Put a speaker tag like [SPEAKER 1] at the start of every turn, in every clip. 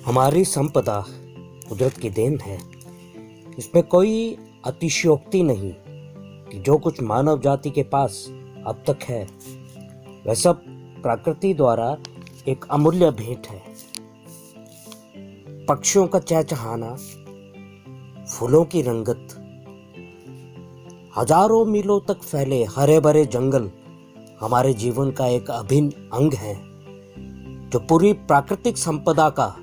[SPEAKER 1] हमारी संपदा कुदरत की देन है। इसमें कोई अतिशयोक्ति नहीं कि जो कुछ मानव जाति के पास अब तक है वह सब प्रकृति द्वारा एक अमूल्य भेंट है। पक्षियों का चहचहाना, फूलों की रंगत, हजारों मीलों तक फैले हरे भरे जंगल हमारे जीवन का एक अभिन्न अंग है जो पूरी प्राकृतिक संपदा का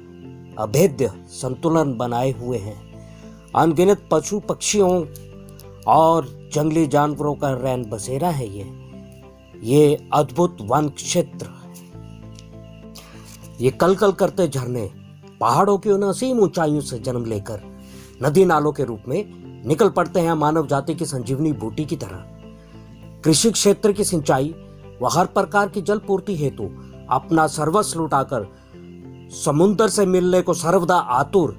[SPEAKER 1] अभेद्य संतुलन बनाए हुए हैं। अनगिनत पशु पक्षियों और जंगली जानवरों का रैन बसेरा है ये अद्भुत वन क्षेत्र। ये कल कल करते झरने पहाड़ों की उन असीम ऊंचाइयों से जन्म लेकर नदी नालों के रूप में निकल पड़ते हैं मानव जाति की संजीवनी बूटी की तरह। कृषि क्षेत्र की सिंचाई व हर प्रकार की जल पूर्ति हेतु अपना सर्वस्व लुटाकर समुद्र से मिलने को सर्वदा आतुर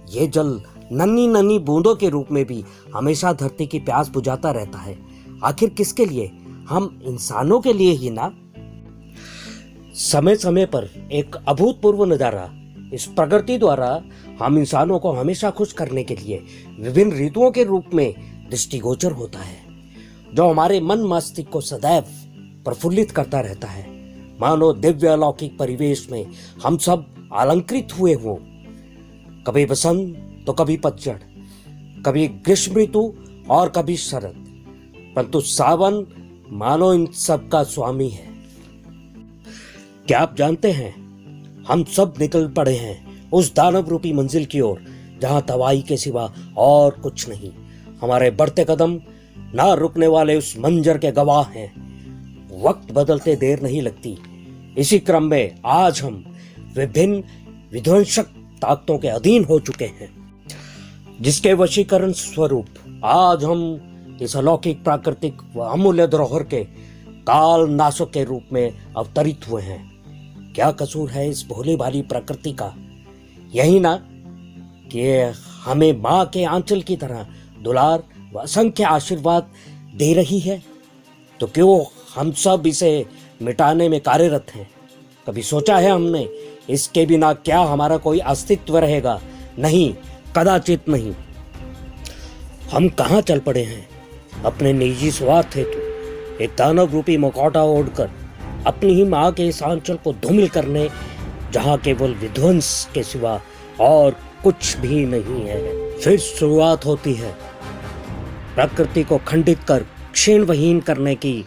[SPEAKER 1] ये जल नन्ही नन्ही बूंदों के रूप में भी हमेशा धरती की प्यास बुझाता रहता है। आखिर किसके लिए? हम इंसानों के लिए ही ना। समय समय पर एक अभूतपूर्व नजारा इस प्रकृति द्वारा हम इंसानों को हमेशा खुश करने के लिए विभिन्न ऋतुओं के रूप में दृष्टिगोचर होता है, जो हमारे मन मस्तिष्क को सदैव प्रफुल्लित करता रहता है। मानो दिव्य अलौकिक परिवेश में हम सब अलंकृत हुए हों। कभी बसंत तो कभी पतझड़, कभी ग्रीष्म ऋतु और कभी शरद, परंतु सावन मानो इन सब का स्वामी है। क्या आप जानते हैं, हम सब निकल पड़े हैं उस दानव रूपी मंजिल की ओर जहां तबाही के सिवा और कुछ नहीं। हमारे बढ़ते कदम ना रुकने वाले उस मंजर के गवाह हैं। वक्त बदलते देर नहीं लगती। इसी क्रम में आज हम विभिन्न विध्वंसक ताकतों के अधीन हो चुके हैं, जिसके वशीकरण स्वरूप आज हम इस अलौकिक प्राकृतिक व अमूल्य धरोहर के काल नाशक के रूप में अवतरित हुए हैं। क्या कसूर है इस भोली भाली प्रकृति का? यही ना कि हमें माँ के आंचल की तरह दुलार व असंख्य आशीर्वाद दे रही है, तो क्यों हम सब इसे मिटाने में कार्यरत हैं? कभी सोचा है हमने इसके बिना क्या हमारा कोई अस्तित्व रहेगा? नहीं, कदाचित नहीं। हम कहाँ चल पड़े हैं अपने निजी स्वार्थ हेतु एक दानव रूपी मुखौटा ओढ़कर अपनी ही माँ के इस आंचल को धूमिल करने, जहाँ केवल विध्वंस के सिवा और कुछ भी नहीं है। फिर शुरुआत होती है प्रकृति को खंडित कर क्षीण वहीन करने की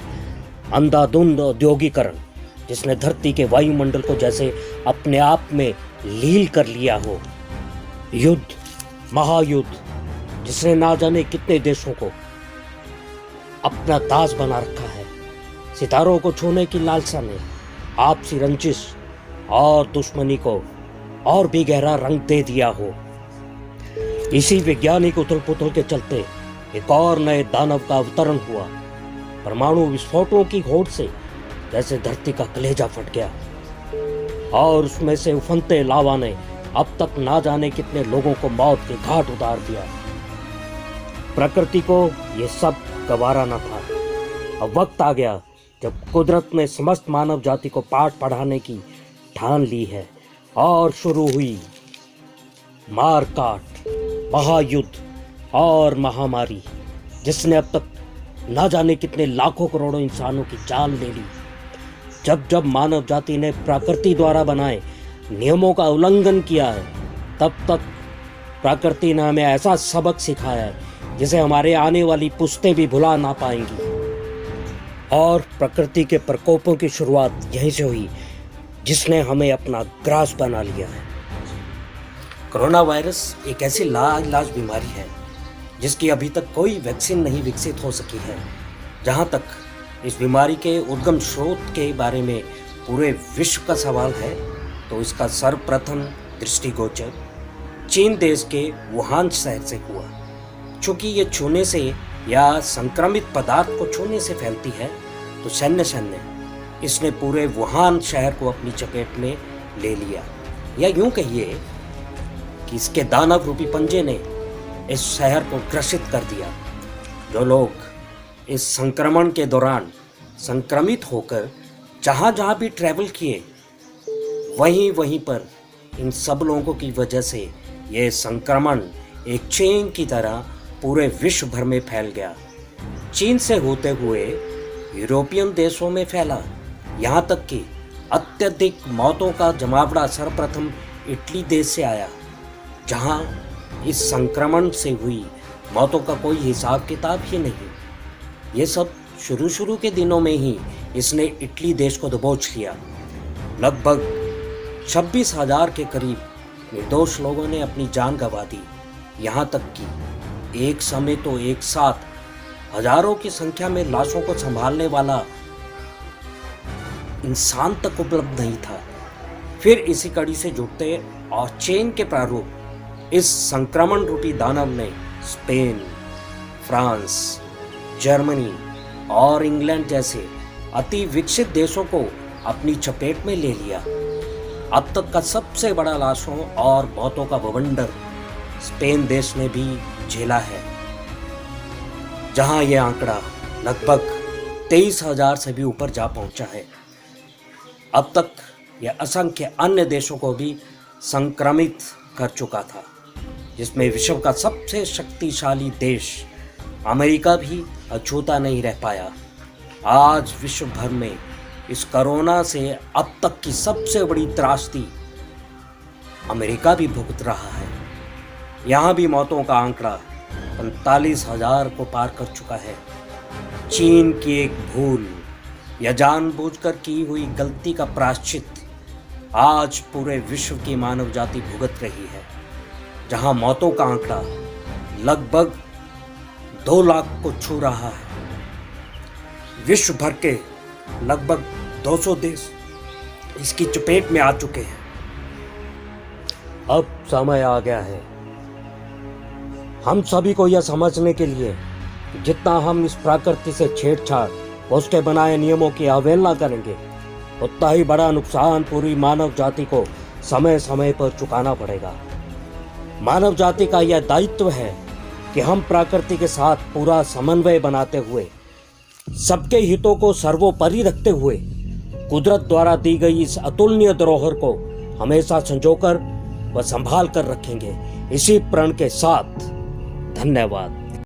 [SPEAKER 1] अंधाधुंध औद्योगिकरण, जिसने धरती के वायुमंडल को जैसे अपने आप में लील कर लिया हो। युद्ध, महायुद्ध, जिसने ना जाने कितने देशों को अपना दास बना रखा है। सितारों को छूने की लालसा ने आपसी रंजिश और दुश्मनी को और भी गहरा रंग दे दिया हो। इसी वैज्ञानिक उथल पुथल के चलते एक और नए दानव का अवतरण हुआ। परमाणु विस्फोटों की होड़ से जैसे धरती का कलेजा फट गया और उसमें से उफनते लावा ने अब तक ना जाने कितने लोगों को मौत के घाट उतार दिया। प्रकृति को यह सब गवारा न था। अब वक्त आ गया जब कुदरत ने समस्त मानव जाति को पाठ पढ़ाने की ठान ली है और शुरू हुई मार काट, महायुद्ध और महामारी, जिसने अब तक ना जाने कितने लाखों करोड़ों इंसानों की जान ले ली। जब जब मानव जाति ने प्रकृति द्वारा बनाए नियमों का उल्लंघन किया है, तब तक प्रकृति ने हमें ऐसा सबक सिखाया है जिसे हमारे आने वाली पुश्तें भी भुला ना पाएंगी। और प्रकृति के प्रकोपों की शुरुआत यहीं से हुई, जिसने हमें अपना ग्रास बना लिया है। कोरोना वायरस एक ऐसी लाइलाज बीमारी है जिसकी अभी तक कोई वैक्सीन नहीं विकसित हो सकी है। जहां तक इस बीमारी के उद्गम स्रोत के बारे में पूरे विश्व का सवाल है, तो इसका सर्वप्रथम दृष्टिगोचर चीन देश के वुहान शहर से हुआ। चूँकि ये छूने से या संक्रमित पदार्थ को छूने से फैलती है, तो सैन्य इसने पूरे वुहान शहर को अपनी चपेट में ले लिया। या यूं कहिए कि इसके दानव रूपी पंजे ने इस शहर को ग्रसित कर दिया। जो लोग इस संक्रमण के दौरान संक्रमित होकर जहाँ जहाँ भी ट्रैवल किए, वहीं वहीं पर इन सब लोगों की वजह से यह संक्रमण एक चेन की तरह पूरे विश्व भर में फैल गया। चीन से होते हुए यूरोपियन देशों में फैला, यहाँ तक कि अत्यधिक मौतों का जमावड़ा सर्वप्रथम इटली देश से आया, जहाँ इस संक्रमण से हुई मौतों का कोई हिसाब किताब ही नहीं। ये सब शुरू के दिनों में ही इसने इटली देश को दबोच लिया। लगभग 26,000 के करीब निर्दोष लोगों ने अपनी जान गंवा दी। यहाँ तक कि एक समय तो एक साथ हजारों की संख्या में लाशों को संभालने वाला इंसान तक उपलब्ध नहीं था। फिर इसी कड़ी से जुड़ते और चेन के प्रारूप इस संक्रमण रूपी दानव ने स्पेन, फ्रांस, जर्मनी और इंग्लैंड जैसे अति विकसित देशों को अपनी चपेट में ले लिया। अब तक का सबसे बड़ा लाशों और मौतों का बवंडर स्पेन देश ने भी झेला है, जहां यह आंकड़ा लगभग 23,000 से भी ऊपर जा पहुंचा है। अब तक यह असंख्य अन्य देशों को भी संक्रमित कर चुका था, जिसमें विश्व का सबसे शक्तिशाली देश अमेरिका भी अछूता नहीं रह पाया। आज विश्व भर में इस कोरोना से अब तक की सबसे बड़ी त्रासदी अमेरिका भी भुगत रहा है। यहाँ भी मौतों का आंकड़ा 45,000 को पार कर चुका है। चीन की एक भूल या जानबूझकर की हुई गलती का प्रायश्चित आज पूरे विश्व की मानव जाति भुगत रही है, जहां मौतों का आंकड़ा लगभग 2 लाख को छू रहा है। विश्व भर के लगभग 200 देश इसकी चपेट में आ चुके हैं। अब समय आ गया है हम सभी को यह समझने के लिए, जितना हम इस प्रकृति से छेड़छाड़ उसके बनाए नियमों की अवहेलना करेंगे, उतना ही बड़ा नुकसान पूरी मानव जाति को समय समय पर चुकाना पड़ेगा। मानव जाति का यह दायित्व है कि हम प्रकृति के साथ पूरा समन्वय बनाते हुए, सबके हितों को सर्वोपरि रखते हुए कुदरत द्वारा दी गई इस अतुलनीय धरोहर को हमेशा संजोकर व संभाल कर रखेंगे। इसी प्रण के साथ धन्यवाद।